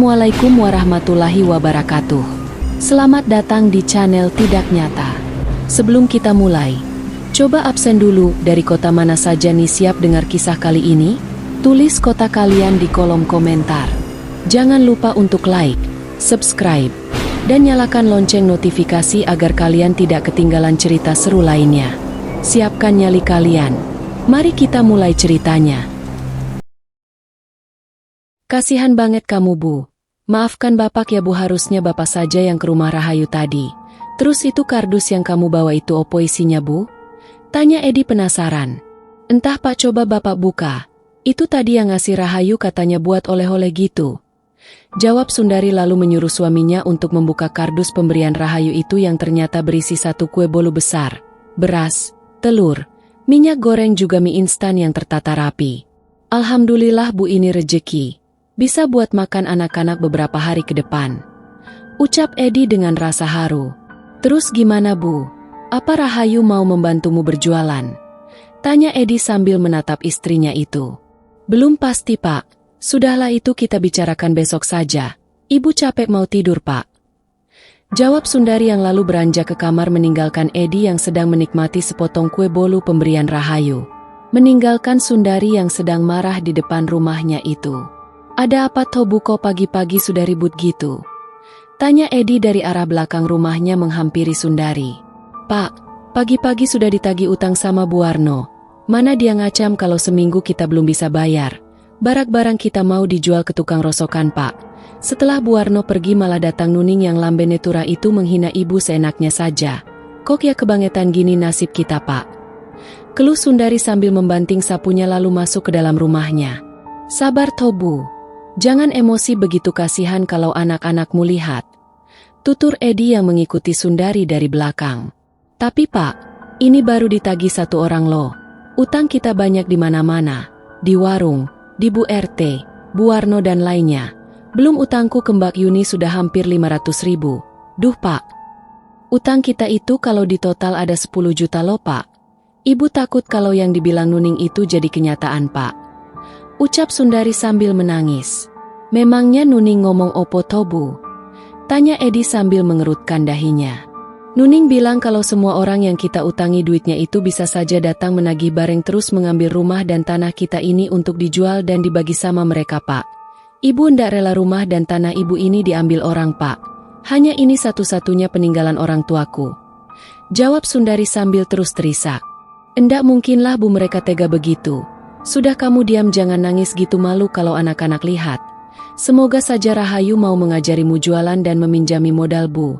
Assalamualaikum warahmatullahi wabarakatuh. Selamat datang di channel Tidak Nyata. Sebelum kita mulai, coba absen dulu dari kota mana saja nih siap dengar kisah kali ini? Tulis kota kalian di kolom komentar. Jangan lupa untuk like, subscribe, dan nyalakan lonceng notifikasi agar kalian tidak ketinggalan cerita seru lainnya. Siapkan nyali kalian. Mari kita mulai ceritanya. Kasihan banget kamu, Bu. Maafkan Bapak ya, Bu, harusnya Bapak saja yang ke rumah Rahayu tadi. Terus itu kardus yang kamu bawa itu opo isinya, Bu? Tanya Edi penasaran. Entah Pak, coba Bapak buka. Itu tadi yang ngasih Rahayu katanya buat oleh-oleh gitu. Jawab Sundari lalu menyuruh suaminya untuk membuka kardus pemberian Rahayu itu yang ternyata berisi satu kue bolu besar, beras, telur, minyak goreng juga mie instan yang tertata rapi. Alhamdulillah Bu, ini rejeki. Bisa buat makan anak-anak beberapa hari ke depan. Ucap Edi dengan rasa haru. Terus gimana, Bu? Apa Rahayu mau membantumu berjualan? Tanya Edi sambil menatap istrinya itu. Belum pasti, Pak. Sudahlah, itu kita bicarakan besok saja. Ibu capek mau tidur, Pak. Jawab Sundari yang lalu beranjak ke kamar meninggalkan Edi yang sedang menikmati sepotong kue bolu pemberian Rahayu. Meninggalkan Sundari yang sedang marah di depan rumahnya itu. Ada apa toh, Bu, kok pagi-pagi sudah ribut gitu? Tanya Edi dari arah belakang rumahnya menghampiri Sundari. Pak, pagi-pagi sudah ditagih utang sama Bu Warno. Mana dia ngacam kalau seminggu kita belum bisa bayar. Barang-barang kita mau dijual ke tukang rosokan, Pak. Setelah Bu Warno pergi malah datang Nuning yang lambe netura itu menghina ibu seenaknya saja. Kok ya kebangetan gini nasib kita, Pak? Keluh Sundari sambil membanting sapunya lalu masuk ke dalam rumahnya. Sabar toh, Bu. Jangan emosi begitu, kasihan kalau anak-anakmu lihat. Tutur Edi yang mengikuti Sundari dari belakang. Tapi Pak, ini baru ditagih satu orang loh. Utang kita banyak di mana-mana. Di warung, di Bu RT, Bu Warno dan lainnya. Belum utangku ke Mbak Yuni sudah hampir 500.000. Duh Pak. Utang kita itu kalau di total ada 10 juta loh, Pak. Ibu takut kalau yang dibilang Nuning itu jadi kenyataan, Pak. Ucap Sundari sambil menangis. Memangnya Nuning ngomong opo toh, Bu? Tanya Edi sambil mengerutkan dahinya. Nuning bilang kalau semua orang yang kita utangi duitnya itu bisa saja datang menagih bareng terus mengambil rumah dan tanah kita ini untuk dijual dan dibagi sama mereka, Pak. Ibu ndak rela rumah dan tanah ibu ini diambil orang, Pak. Hanya ini satu-satunya peninggalan orang tuaku. Jawab Sundari sambil terus terisak. Endak mungkinlah, Bu, mereka tega begitu. Sudah kamu diam, jangan nangis gitu, malu kalau anak-anak lihat. Semoga saja Rahayu mau mengajarimu jualan dan meminjami modal, Bu.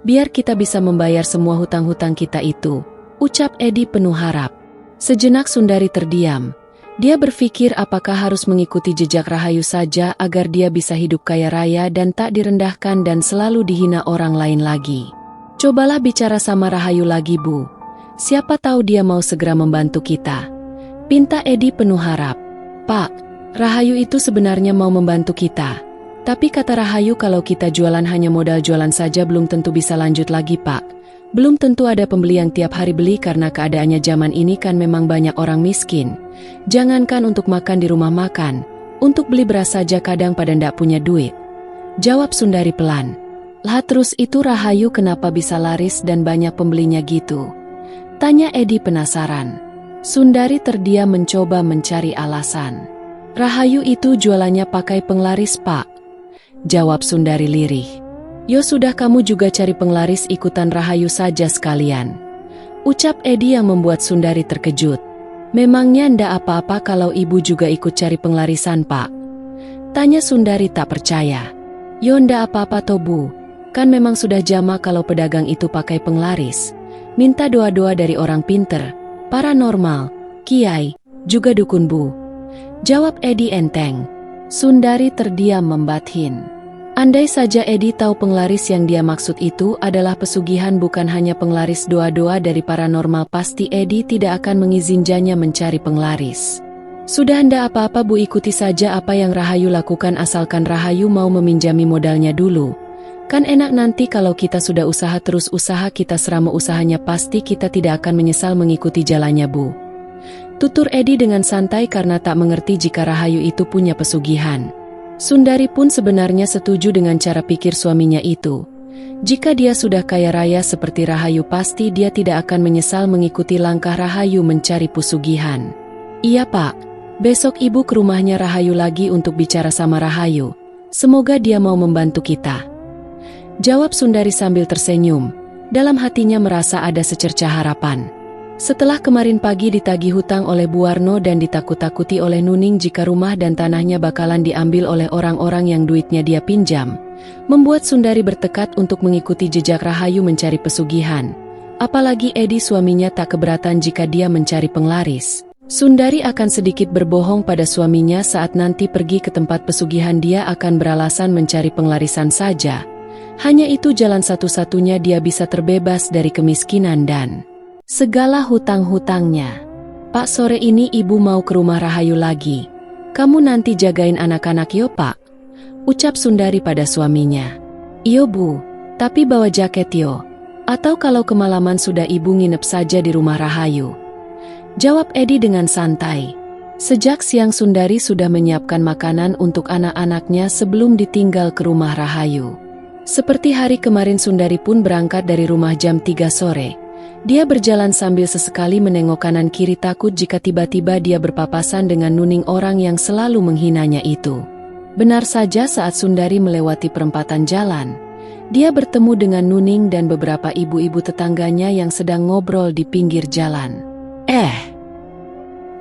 Biar kita bisa membayar semua hutang-hutang kita itu. Ucap Edi penuh harap. Sejenak Sundari terdiam. Dia berpikir apakah harus mengikuti jejak Rahayu saja agar dia bisa hidup kaya raya dan tak direndahkan dan selalu dihina orang lain lagi. Cobalah bicara sama Rahayu lagi, Bu. Siapa tahu dia mau segera membantu kita. Pinta Edi penuh harap. Pak, Rahayu itu sebenarnya mau membantu kita. Tapi kata Rahayu kalau kita jualan hanya modal jualan saja belum tentu bisa lanjut lagi, Pak. Belum tentu ada pembeli yang tiap hari beli karena keadaannya zaman ini kan memang banyak orang miskin. Jangankan untuk makan di rumah makan, untuk beli beras saja kadang pada ndak punya duit. Jawab Sundari pelan. Lah terus itu Rahayu kenapa bisa laris dan banyak pembelinya gitu? Tanya Edi penasaran. Sundari terdiam mencoba mencari alasan. Rahayu itu jualannya pakai penglaris, Pak. Jawab Sundari lirih. Yo sudah, kamu juga cari penglaris ikutan Rahayu saja sekalian. Ucap Edi yang membuat Sundari terkejut. Memangnya ndak apa-apa kalau ibu juga ikut cari penglarisan, Pak? Tanya Sundari tak percaya. Yo ndak apa-apa toh, Bu. Kan memang sudah jama kalau pedagang itu pakai penglaris. Minta doa-doa dari orang pinter, paranormal, kiai, juga dukun, Bu. Jawab Edi enteng. Sundari terdiam membatin. Andai saja Edi tahu penglaris yang dia maksud itu adalah pesugihan bukan hanya penglaris doa-doa dari paranormal, pasti Edi tidak akan mengizinkannya mencari penglaris. Sudah ndak apa-apa, Bu, ikuti saja apa yang Rahayu lakukan asalkan Rahayu mau meminjami modalnya dulu. Kan enak nanti kalau kita sudah usaha terus usaha kita serama usahanya pasti kita tidak akan menyesal mengikuti jalannya, Bu. Tutur Edi dengan santai karena tak mengerti jika Rahayu itu punya pesugihan. Sundari pun sebenarnya setuju dengan cara pikir suaminya itu. Jika dia sudah kaya raya seperti Rahayu, pasti dia tidak akan menyesal mengikuti langkah Rahayu mencari pesugihan. Iya Pak, besok ibu ke rumahnya Rahayu lagi untuk bicara sama Rahayu. Semoga dia mau membantu kita. Jawab Sundari sambil tersenyum. Dalam hatinya merasa ada secercah harapan. Setelah kemarin pagi ditagih hutang oleh Bu Warno dan ditakut-takuti oleh Nuning jika rumah dan tanahnya bakalan diambil oleh orang-orang yang duitnya dia pinjam, membuat Sundari bertekad untuk mengikuti jejak Rahayu mencari pesugihan. Apalagi Edi suaminya tak keberatan jika dia mencari penglaris. Sundari akan sedikit berbohong pada suaminya saat nanti pergi ke tempat pesugihan, dia akan beralasan mencari penglarisan saja. Hanya itu jalan satu-satunya dia bisa terbebas dari kemiskinan dan segala hutang-hutangnya. Pak, sore ini ibu mau ke rumah Rahayu lagi. Kamu nanti jagain anak-anak yo Pak, ucap Sundari pada suaminya. Iyo Bu, tapi bawa jaket yo. Atau kalau kemalaman sudah ibu nginep saja di rumah Rahayu, jawab Edi dengan santai. Sejak siang Sundari sudah menyiapkan makanan untuk anak-anaknya sebelum ditinggal ke rumah Rahayu. Seperti hari kemarin Sundari pun berangkat dari rumah jam 3 sore. Dia berjalan sambil sesekali menengok kanan kiri takut jika tiba-tiba dia berpapasan dengan Nuning, orang yang selalu menghinanya itu. Benar saja saat Sundari melewati perempatan jalan, dia bertemu dengan Nuning dan beberapa ibu-ibu tetangganya yang sedang ngobrol di pinggir jalan.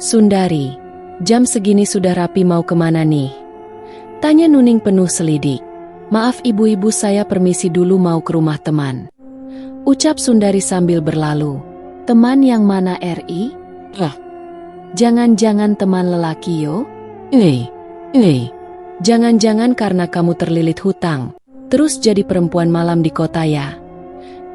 Sundari, jam segini sudah rapi, mau kemana nih? Tanya Nuning penuh selidik. Maaf ibu-ibu, saya permisi dulu, mau ke rumah teman, ucap Sundari sambil berlalu. Teman yang mana RI? Jangan-jangan teman lelaki yo? Jangan-jangan karena kamu terlilit hutang, terus jadi perempuan malam di kota ya?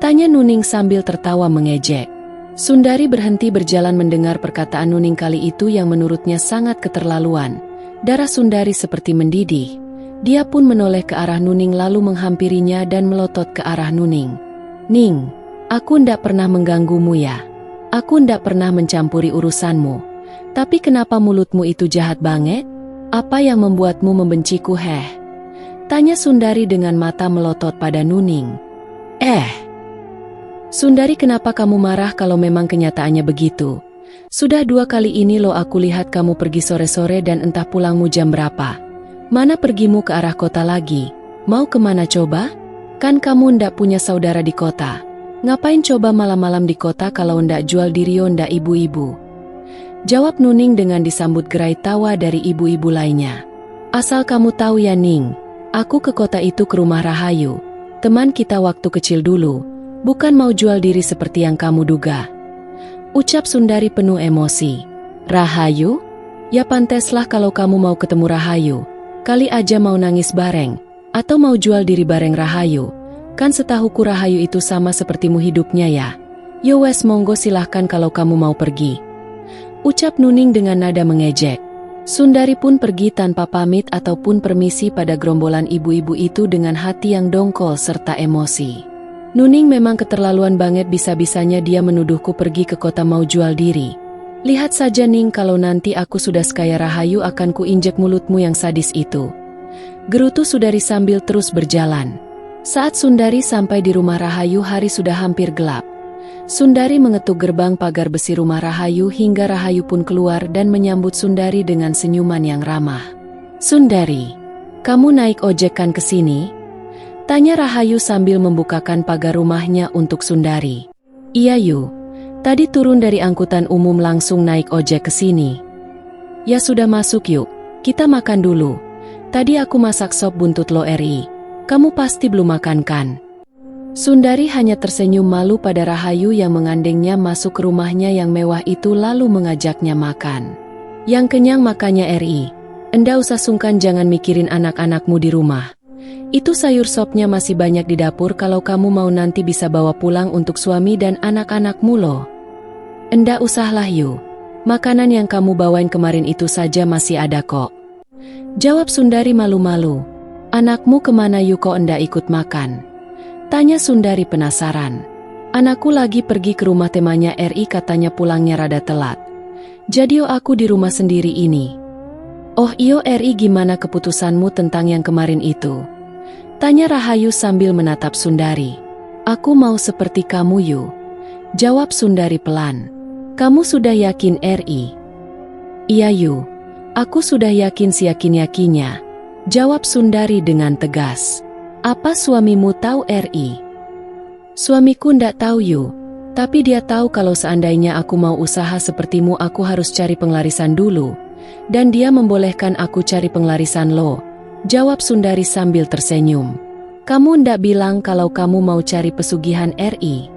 Tanya Nuning sambil tertawa mengejek. Sundari berhenti berjalan mendengar perkataan Nuning kali itu yang menurutnya sangat keterlaluan. Darah Sundari seperti mendidih. Dia pun menoleh ke arah Nuning lalu menghampirinya dan melotot ke arah Nuning. Ning, aku ndak pernah mengganggumu ya. Aku ndak pernah mencampuri urusanmu. Tapi kenapa mulutmu itu jahat banget? Apa yang membuatmu membenciku Tanya Sundari dengan mata melotot pada Nuning. Sundari, kenapa kamu marah kalau memang kenyataannya begitu? Sudah 2 kali ini loh aku lihat kamu pergi sore-sore dan entah pulangmu jam berapa. Mana pergimu ke arah kota lagi? Mau kemana coba? Kan kamu ndak punya saudara di kota. Ngapain coba malam-malam di kota kalau ndak jual diri ndak ibu-ibu? Jawab Nuning dengan disambut gerai tawa dari ibu-ibu lainnya. Asal kamu tahu ya Ning, aku ke kota itu ke rumah Rahayu, teman kita waktu kecil dulu, bukan mau jual diri seperti yang kamu duga, ucap Sundari penuh emosi. Rahayu? Ya panteslah kalau kamu mau ketemu Rahayu. Kali aja mau nangis bareng, atau mau jual diri bareng Rahayu. Kan setahuku Rahayu itu sama sepertimu hidupnya ya. Yo wes, monggo silahkan kalau kamu mau pergi, ucap Nuning dengan nada mengejek. Sundari pun pergi tanpa pamit ataupun permisi pada gerombolan ibu-ibu itu dengan hati yang dongkol serta emosi. Nuning memang keterlaluan banget, bisa-bisanya dia menuduhku pergi ke kota mau jual diri. Lihat saja Ning, kalau nanti aku sudah sekaya Rahayu akan kuinjek mulutmu yang sadis itu, gerutu Sundari sambil terus berjalan. Saat Sundari sampai di rumah Rahayu, hari sudah hampir gelap. Sundari mengetuk gerbang pagar besi rumah Rahayu hingga Rahayu pun keluar dan menyambut Sundari dengan senyuman yang ramah. Sundari, kamu naik ojek kan ke sini? Tanya Rahayu sambil membukakan pagar rumahnya untuk Sundari. Iya Yu. Tadi turun dari angkutan umum langsung naik ojek ke sini. Ya sudah, masuk yuk, kita makan dulu. Tadi aku masak sop buntut lo RI. Kamu pasti belum makan kan? Sundari hanya tersenyum malu pada Rahayu yang mengandengnya masuk ke rumahnya yang mewah itu lalu mengajaknya makan. Yang kenyang makannya RI. Enda usah sungkan, jangan mikirin anak-anakmu di rumah. Itu sayur sopnya masih banyak di dapur, kalau kamu mau nanti bisa bawa pulang untuk suami dan anak-anakmu loh. Enda usahlah Yu, makanan yang kamu bawain kemarin itu saja masih ada kok, jawab Sundari malu-malu. Anakmu kemana Yu, kok enda ikut makan? Tanya Sundari penasaran. Anakku lagi pergi ke rumah temannya RI, katanya pulangnya rada telat. Jadi aku di rumah sendiri ini. Oh iyo Ri, gimana keputusanmu tentang yang kemarin itu? Tanya Rahayu sambil menatap Sundari. Aku mau seperti kamu Yu. Jawab Sundari pelan. Kamu sudah yakin Ri? Iya Yu. Aku sudah yakin seyakin-yakinnya. Jawab Sundari dengan tegas. Apa suamimu tahu Ri? Suamiku ndak tahu Yu. Tapi dia tahu kalau seandainya aku mau usaha sepertimu aku harus cari penglarisan dulu. Dan dia membolehkan aku cari penglarisan lo. Jawab Sundari sambil tersenyum. Kamu ndak bilang kalau kamu mau cari pesugihan Ri?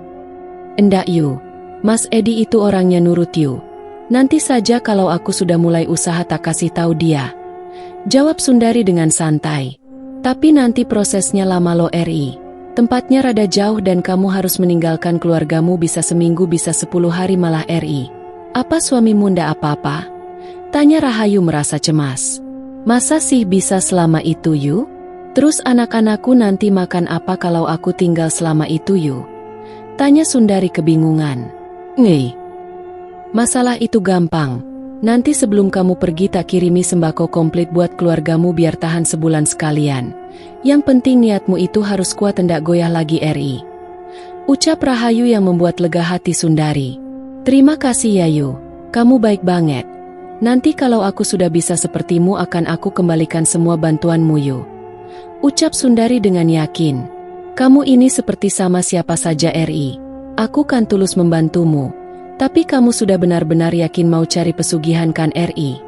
Endak Yu. Mas Edi itu orangnya nurut Yu. Nanti saja kalau aku sudah mulai usaha tak kasih tahu dia. Jawab Sundari dengan santai. Tapi nanti prosesnya lama lo Ri. Tempatnya rada jauh dan kamu harus meninggalkan keluargamu bisa seminggu bisa 10 hari malah Ri. Apa suamimu ndak apa-apa? Tanya Rahayu merasa cemas. Masa sih bisa selama itu Yu? Terus anak-anakku nanti makan apa kalau aku tinggal selama itu Yu? Tanya Sundari kebingungan. Ngei. Masalah itu gampang. Nanti sebelum kamu pergi tak kirimi sembako komplit buat keluargamu biar tahan sebulan sekalian. Yang penting niatmu itu harus kuat ndak goyah lagi Ri. Ucap Rahayu yang membuat lega hati Sundari. Terima kasih ya Yu. Kamu baik banget. Nanti kalau aku sudah bisa sepertimu akan aku kembalikan semua bantuanmu Yu. Ucap Sundari dengan yakin. Kamu ini seperti sama siapa saja Ri. Aku kan tulus membantumu. Tapi kamu sudah benar-benar yakin mau cari pesugihan kan Ri?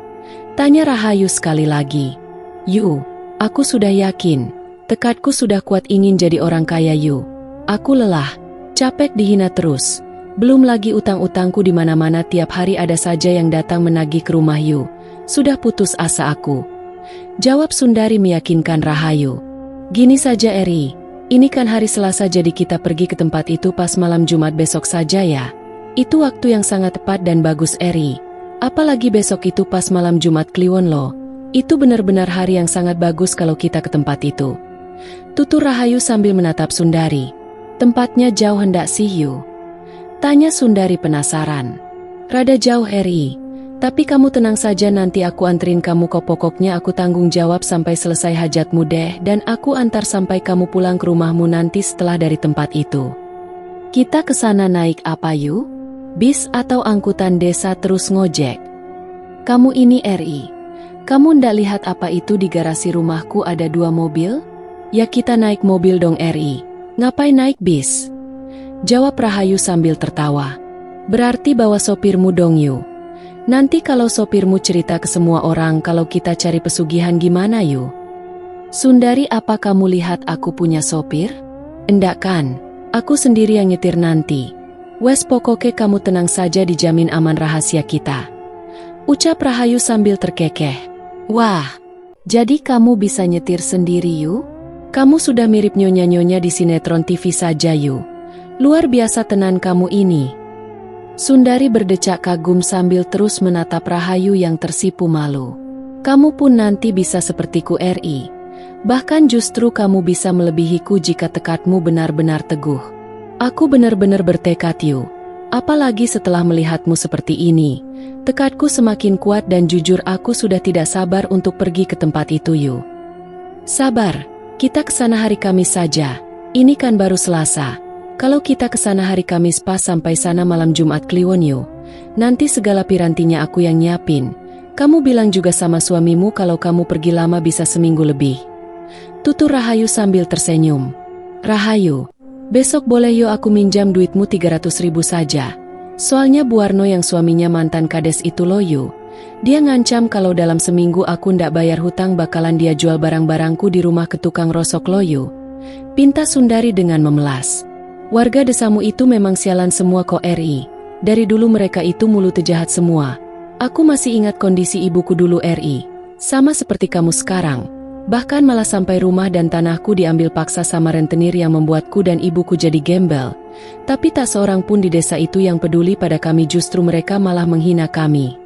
Tanya Rahayu sekali lagi. Yu, aku sudah yakin. Tekadku sudah kuat ingin jadi orang kaya Yu. Aku lelah, capek dihina terus. Belum lagi utang-utangku di mana-mana tiap hari ada saja yang datang menagih ke rumah Yu. Sudah putus asa aku. Jawab Sundari meyakinkan Rahayu. Gini saja Ri, ini kan hari Selasa jadi kita pergi ke tempat itu pas malam Jumat besok saja ya. Itu waktu yang sangat tepat dan bagus Ri. Apalagi besok itu pas malam Jumat Kliwon loh. Itu benar-benar hari yang sangat bagus kalau kita ke tempat itu. Tutur Rahayu sambil menatap Sundari. Tempatnya jauh hendak sih Yu? Tanya Sundari penasaran. Rada jauh Ri. Tapi kamu tenang saja nanti aku anterin kamu kok pokoknya aku tanggung jawab sampai selesai hajatmu deh dan aku antar sampai kamu pulang ke rumahmu nanti setelah dari tempat itu. Kita ke sana naik apa Yu? Bis atau angkutan desa terus ngojek? Kamu ini Ri. Kamu ndak lihat apa itu di garasi rumahku ada 2 mobil? Ya kita naik mobil dong Ri. Ngapain naik bis? Jawab Rahayu sambil tertawa. Berarti bawa sopirmu dong Yu. Nanti kalau sopirmu cerita ke semua orang kalau kita cari pesugihan gimana Yu? Sundari, apa kamu lihat aku punya sopir? Endak kan, aku sendiri yang nyetir nanti. Wes pokoknya kamu tenang saja dijamin aman rahasia kita. Ucap Rahayu sambil terkekeh. Wah, jadi kamu bisa nyetir sendiri Yu? Kamu sudah mirip nyonya-nyonya di sinetron TV saja Yu. Luar biasa tenan kamu ini. Sundari berdecak kagum sambil terus menatap Rahayu yang tersipu malu. Kamu pun nanti bisa sepertiku Ri. Bahkan justru kamu bisa melebihiku jika tekadmu benar-benar teguh. Aku benar-benar bertekad Yu. Apalagi setelah melihatmu seperti ini. Tekadku semakin kuat dan jujur aku sudah tidak sabar untuk pergi ke tempat itu Yu. Sabar, kita kesana hari Kamis saja. Ini kan baru Selasa. Kalau kita kesana hari Kamis pas sampai sana malam Jumat Kliwon Yu. Nanti segala pirantinya aku yang nyiapin. Kamu bilang juga sama suamimu kalau kamu pergi lama bisa seminggu lebih. Tutur Rahayu sambil tersenyum. Rahayu, besok boleh yo aku minjam duitmu 300.000 saja. Soalnya Bu Warno yang suaminya mantan kades itu loh Yu. Dia ngancam kalau dalam seminggu aku ndak bayar hutang bakalan dia jual barang-barangku di rumah ke tukang rosok lo Yu. Pinta Sundari dengan memelas. Warga desamu itu memang sialan semua kok Ri. Dari dulu mereka itu mulut jahat semua. Aku masih ingat kondisi ibuku dulu Ri. Sama seperti kamu sekarang. Bahkan malah sampai rumah dan tanahku diambil paksa sama rentenir yang membuatku dan ibuku jadi gembel. Tapi tak seorang pun di desa itu yang peduli pada kami, justru mereka malah menghina kami.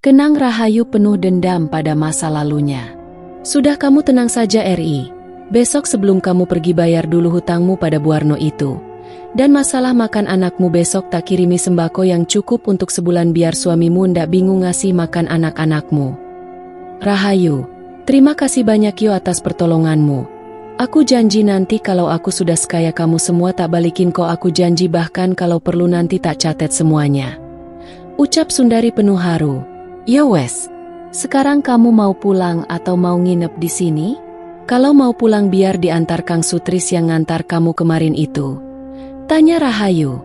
Kenang Rahayu penuh dendam pada masa lalunya. Sudah kamu tenang saja Ri. Besok sebelum kamu pergi bayar dulu hutangmu pada Bu Warno itu. Dan masalah makan anakmu besok tak kirimi sembako yang cukup untuk sebulan biar suamimu ndak bingung ngasih makan anak-anakmu. Rahayu, terima kasih banyak yo atas pertolonganmu. Aku janji nanti kalau aku sudah sekaya kamu semua tak balikin kok, aku janji bahkan kalau perlu nanti tak catet semuanya. Ucap Sundari penuh haru. Ya wes, sekarang kamu mau pulang atau mau nginep di sini? Kalau mau pulang biar diantar Kang Sutris yang ngantar kamu kemarin itu. Tanya Rahayu.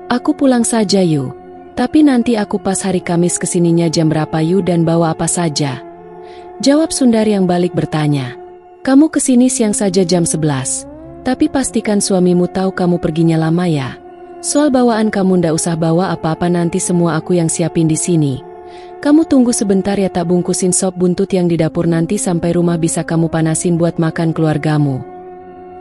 Aku pulang saja yu, tapi nanti aku pas hari Kamis kesininya jam berapa yu dan bawa apa saja? Jawab Sundari yang balik bertanya. Kamu kesini siang saja jam 11, tapi pastikan suamimu tahu kamu perginya lama ya. Soal bawaan kamu ndak usah bawa apa-apa, nanti semua aku yang siapin di sini. Kamu tunggu sebentar ya, tak bungkusin sop buntut yang di dapur, nanti sampai rumah bisa kamu panasin buat makan keluargamu.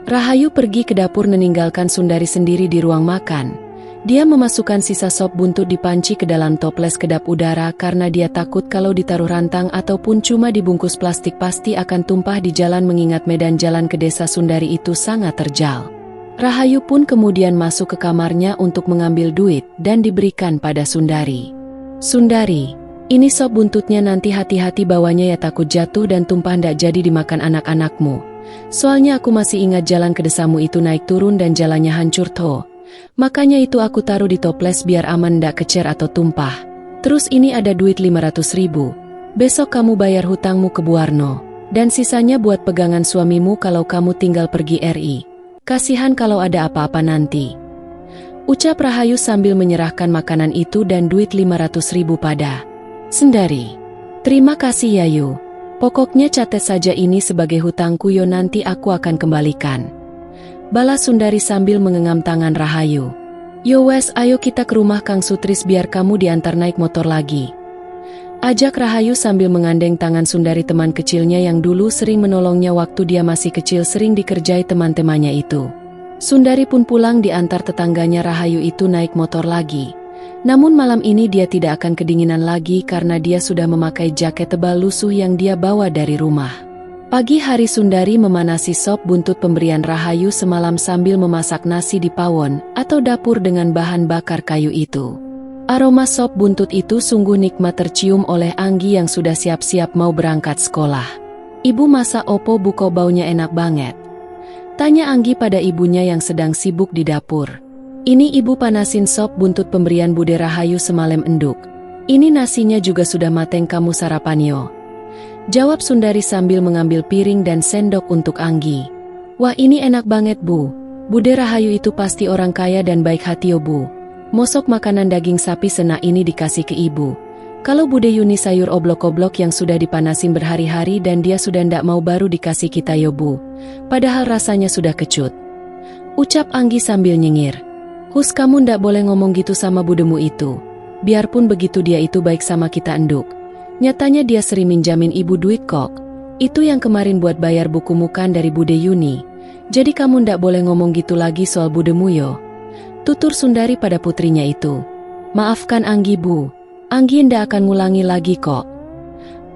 Rahayu pergi ke dapur meninggalkan Sundari sendiri di ruang makan. Dia memasukkan sisa sop buntut di panci ke dalam toples kedap udara karena dia takut kalau ditaruh rantang ataupun cuma dibungkus plastik pasti akan tumpah di jalan, mengingat medan jalan ke desa Sundari itu sangat terjal. Rahayu pun kemudian masuk ke kamarnya untuk mengambil duit dan diberikan pada Sundari. Sundari, ini sop buntutnya, nanti hati-hati bawanya ya, takut jatuh dan tumpah ndak jadi dimakan anak-anakmu. Soalnya aku masih ingat jalan ke desamu itu naik turun dan jalannya hancur toh. Makanya itu aku taruh di toples biar aman ndak kecer atau tumpah. Terus ini ada duit 500.000. Besok kamu bayar hutangmu ke Bu Warno. Dan sisanya buat pegangan suamimu kalau kamu tinggal pergi RI. Kasihan kalau ada apa-apa nanti. Ucap Rahayu sambil menyerahkan makanan itu dan duit 500.000 pada Sundari. Terima kasih ya yu. Pokoknya catat saja ini sebagai hutangku yo, nanti aku akan kembalikan. Balas Sundari sambil mengenggam tangan Rahayu. Yo wes, ayo kita ke rumah Kang Sutris biar kamu diantar naik motor lagi. Ajak Rahayu sambil mengandeng tangan Sundari, teman kecilnya yang dulu sering menolongnya waktu dia masih kecil, sering dikerjai teman-temannya itu. Sundari pun pulang diantar tetangganya Rahayu itu naik motor lagi. Namun malam ini dia tidak akan kedinginan lagi karena dia sudah memakai jaket tebal lusuh yang dia bawa dari rumah. Pagi hari Sundari memanasi sop buntut pemberian Rahayu semalam sambil memasak nasi di pawon atau dapur dengan bahan bakar kayu itu. Aroma sop buntut itu sungguh nikmat tercium oleh Anggi yang sudah siap-siap mau berangkat sekolah. Ibu masak opo buko, baunya enak banget. Tanya Anggi pada ibunya yang sedang sibuk di dapur. Ini ibu panasin sop buntut pemberian Bude Rahayu semalam enduk. Ini nasinya juga sudah mateng, kamu sarapan yo. Jawab Sundari sambil mengambil piring dan sendok untuk Anggi. Wah, ini enak banget Bu. Bude Rahayu itu pasti orang kaya dan baik hati yo Bu. Mosok makanan daging sapi senak ini dikasih ke ibu. Kalau Bude Yuni sayur oblok-oblok yang sudah dipanasin berhari-hari dan dia sudah ndak mau baru dikasih kita yo Bu. Padahal rasanya sudah kecut. Ucap Anggi sambil nyengir. Hus, kamu ndak boleh ngomong gitu sama budemu itu. Biarpun begitu dia itu baik sama kita enduk. Nyatanya dia sering minjamin ibu duit kok. Itu yang kemarin buat bayar buku mukan dari Bude Yuni. Jadi kamu ndak boleh ngomong gitu lagi soal budemu yo. Tutur Sundari pada putrinya itu. Maafkan Anggi Bu. Anggi ndak akan ngulangi lagi kok.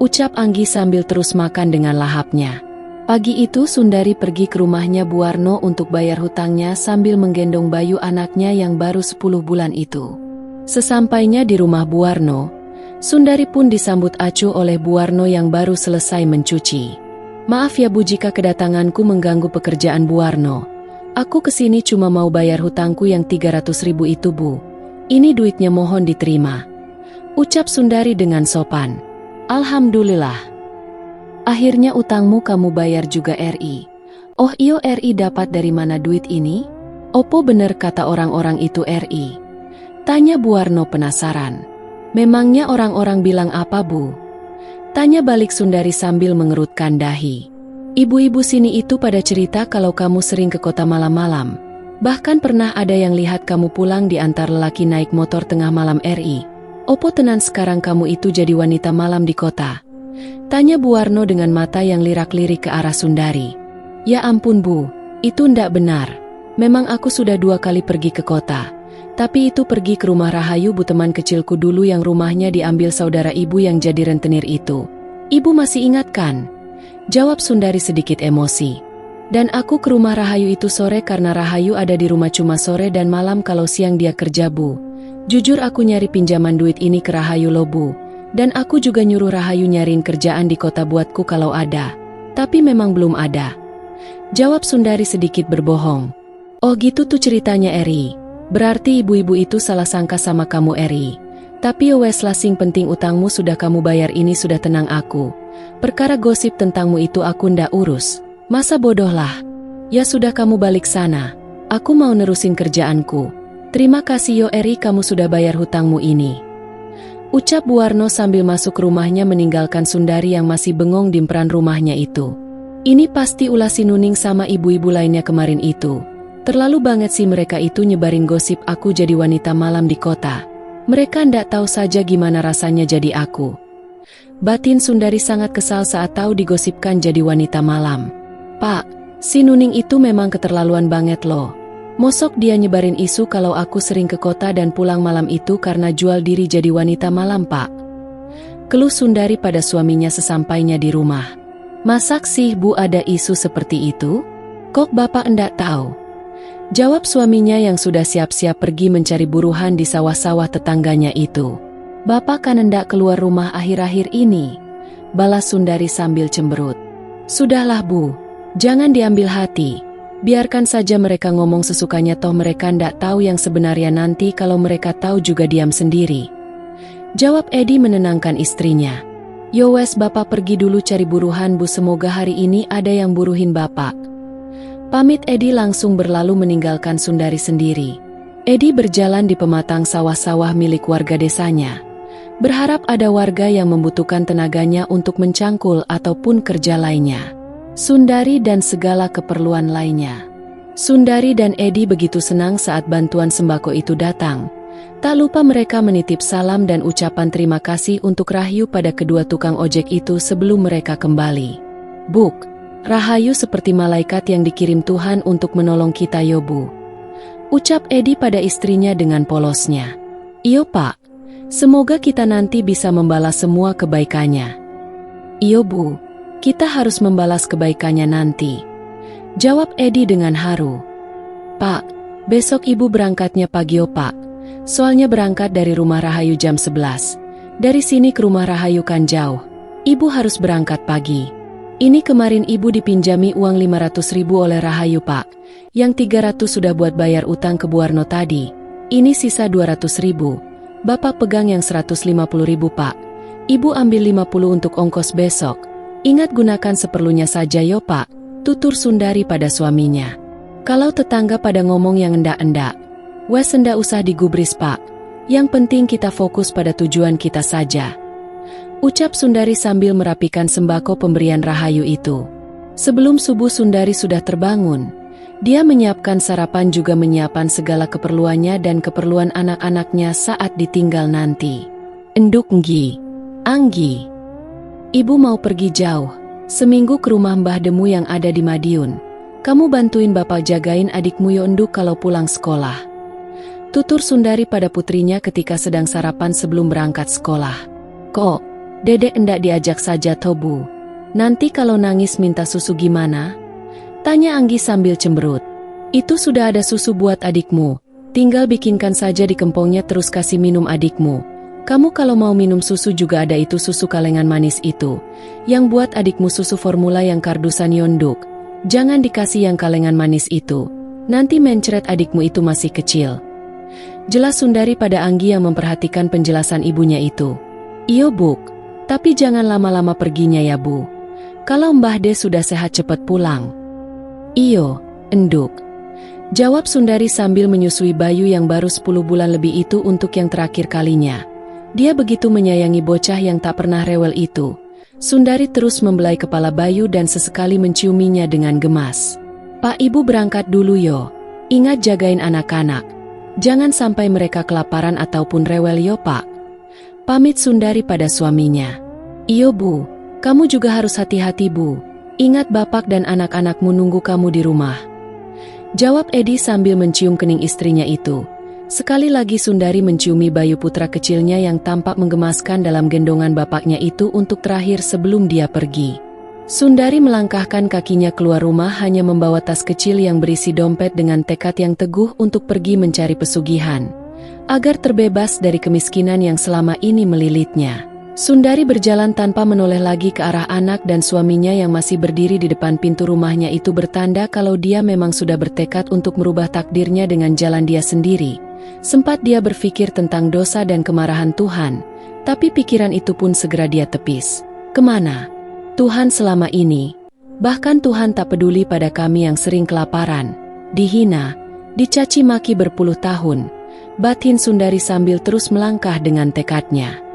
Ucap Anggi sambil terus makan dengan lahapnya. Pagi itu Sundari pergi ke rumahnya Bu Warno untuk bayar hutangnya sambil menggendong Bayu, anaknya yang baru 10 bulan itu. Sesampainya di rumah Bu Warno, Sundari pun disambut acuh oleh Bu Warno yang baru selesai mencuci. Maaf ya Bu jika kedatanganku mengganggu pekerjaan Bu Warno. Aku kesini cuma mau bayar hutangku yang 300.000 itu Bu. Ini duitnya, mohon diterima. Ucap Sundari dengan sopan. Alhamdulillah. Akhirnya utangmu kamu bayar juga RI. Oh iyo, RI dapat dari mana duit ini? Opo bener kata orang-orang itu RI? Tanya Bu Warno penasaran. Memangnya orang-orang bilang apa Bu? Tanya balik Sundari sambil mengerutkan dahi. Ibu-ibu sini itu pada cerita kalau kamu sering ke kota malam-malam. Bahkan pernah ada yang lihat kamu pulang diantar lelaki naik motor tengah malam RI. Opo tenan sekarang kamu itu jadi wanita malam di kota? Tanya Bu Warno dengan mata yang lirak-lirik ke arah Sundari. Ya ampun Bu, itu ndak benar. Memang aku sudah 2 kali pergi ke kota. Tapi itu pergi ke rumah Rahayu Bu, teman kecilku dulu yang rumahnya diambil saudara ibu yang jadi rentenir itu. Ibu masih ingat kan? Jawab Sundari sedikit emosi. Dan aku ke rumah Rahayu itu sore karena Rahayu ada di rumah cuma sore dan malam, kalau siang dia kerja Bu. Jujur aku nyari pinjaman duit ini ke Rahayu lo Bu. Dan aku juga nyuruh Rahayu nyariin kerjaan di kota buatku kalau ada. Tapi memang belum ada. Jawab Sundari sedikit berbohong. Oh gitu tuh ceritanya Eri. Berarti ibu-ibu itu salah sangka sama kamu Eri. Tapi wes lah sing penting utangmu sudah kamu bayar ini sudah tenang aku. Perkara gosip tentangmu itu aku ndak urus. Masa bodoh lah. Ya sudah kamu balik sana. Aku mau nerusin kerjaanku. Terima kasih yo Eri kamu sudah bayar hutangmu ini. Ucap Buarno sambil masuk rumahnya meninggalkan Sundari yang masih bengong di emperan rumahnya itu. Ini pasti ulah si Nuning sama ibu-ibu lainnya kemarin itu. Terlalu banget sih mereka itu nyebarin gosip aku jadi wanita malam di kota. Mereka ndak tahu saja gimana rasanya jadi aku. Batin Sundari sangat kesal saat tahu digosipkan jadi wanita malam. Pak, si Nuning itu memang keterlaluan banget loh. Mosok dia nyebarin isu kalau aku sering ke kota dan pulang malam itu karena jual diri jadi wanita malam Pak. Keluh Sundari pada suaminya sesampainya di rumah. Masak sih Bu ada isu seperti itu? Kok Bapak enggak tahu? Jawab suaminya yang sudah siap-siap pergi mencari buruhan di sawah-sawah tetangganya itu. Bapak kan enggak keluar rumah akhir-akhir ini. Balas Sundari sambil cemberut. Sudahlah Bu, jangan diambil hati. Biarkan saja mereka ngomong sesukanya toh mereka ndak tahu yang sebenarnya nanti kalau mereka tahu juga diam sendiri. Jawab Edi menenangkan istrinya. Yo wes Bapak pergi dulu cari buruhan Bu semoga hari ini ada yang buruhin Bapak. Pamit Edi langsung berlalu meninggalkan Sundari sendiri. Edi berjalan di pematang sawah-sawah milik warga desanya. Berharap ada warga yang membutuhkan tenaganya untuk mencangkul ataupun kerja lainnya. Sundari dan segala keperluan lainnya. Sundari dan Edi begitu senang saat bantuan sembako itu datang. Tak lupa mereka menitip salam dan ucapan terima kasih untuk Rahayu pada kedua tukang ojek itu sebelum mereka kembali. Buk, Rahayu seperti malaikat yang dikirim Tuhan untuk menolong kita yo Bu. Ucap Edi pada istrinya dengan polosnya. Iyo Pak, semoga kita nanti bisa membalas semua kebaikannya. Iyo Bu. Kita harus membalas kebaikannya nanti. Jawab Edi dengan haru. Pak, besok ibu berangkatnya pagi Pak. Soalnya berangkat dari rumah Rahayu jam 11. Dari sini ke rumah Rahayu kan jauh. Ibu harus berangkat pagi. Ini kemarin ibu dipinjami uang 500.000 oleh Rahayu Pak. Yang 300 sudah buat bayar utang ke Buarno tadi. Ini sisa 200.000. Bapak pegang yang 150.000 Pak. Ibu ambil 50 untuk ongkos besok. Ingat gunakan seperlunya saja yo Pak, tutur Sundari pada suaminya. Kalau tetangga pada ngomong yang endak-endak, wes endak usah digubris Pak. Yang penting kita fokus pada tujuan kita saja. Ucap Sundari sambil merapikan sembako pemberian Rahayu itu. Sebelum subuh Sundari sudah terbangun. Dia menyiapkan sarapan juga menyiapkan segala keperluannya dan keperluan anak-anaknya saat ditinggal nanti. Enduk Nggi, Anggi. Ibu mau pergi jauh, seminggu ke rumah Mbah Demu yang ada di Madiun. Kamu bantuin Bapak jagain adikmu yo enduk kalau pulang sekolah. Tutur Sundari pada putrinya ketika sedang sarapan sebelum berangkat sekolah. Kok, Dedek endak diajak saja toh Bu? Nanti kalau nangis minta susu gimana? Tanya Anggi sambil cemberut. Itu sudah ada susu buat adikmu, tinggal bikinkan saja di kempongnya terus kasih minum adikmu. Kamu kalau mau minum susu juga ada itu susu kalengan manis itu. Yang buat adikmu susu formula yang kardusan yonduk. Jangan dikasih yang kalengan manis itu. Nanti mencret adikmu itu masih kecil. Jelas Sundari pada Anggi yang memperhatikan penjelasan ibunya itu. Iyo Buk, tapi jangan lama-lama perginya ya Bu. Kalau Mbah De sudah sehat cepat pulang. Iyo, enduk. Jawab Sundari sambil menyusui Bayu yang baru 10 bulan lebih itu untuk yang terakhir kalinya. Dia begitu menyayangi bocah yang tak pernah rewel itu. Sundari terus membelai kepala Bayu dan sesekali menciuminya dengan gemas. Pak Ibu berangkat dulu yo. Ingat jagain anak-anak. Jangan sampai mereka kelaparan ataupun rewel yo Pak. Pamit Sundari pada suaminya. Iyo Bu, kamu juga harus hati-hati Bu. Ingat Bapak dan anak-anakmu nunggu kamu di rumah. Jawab Edi sambil mencium kening istrinya itu. Sekali lagi Sundari menciumi Bayu putra kecilnya yang tampak menggemaskan dalam gendongan bapaknya itu untuk terakhir sebelum dia pergi. Sundari melangkahkan kakinya keluar rumah hanya membawa tas kecil yang berisi dompet dengan tekad yang teguh untuk pergi mencari pesugihan. Agar terbebas dari kemiskinan yang selama ini melilitnya. Sundari berjalan tanpa menoleh lagi ke arah anak dan suaminya yang masih berdiri di depan pintu rumahnya. Itu bertanda kalau dia memang sudah bertekad untuk merubah takdirnya dengan jalan dia sendiri. Sempat dia berpikir tentang dosa dan kemarahan Tuhan, tapi pikiran itu pun segera dia tepis. Kemana Tuhan selama ini? Bahkan Tuhan tak peduli pada kami yang sering kelaparan, dihina, dicaci maki berpuluh tahun. Batin Sundari sambil terus melangkah dengan tekadnya.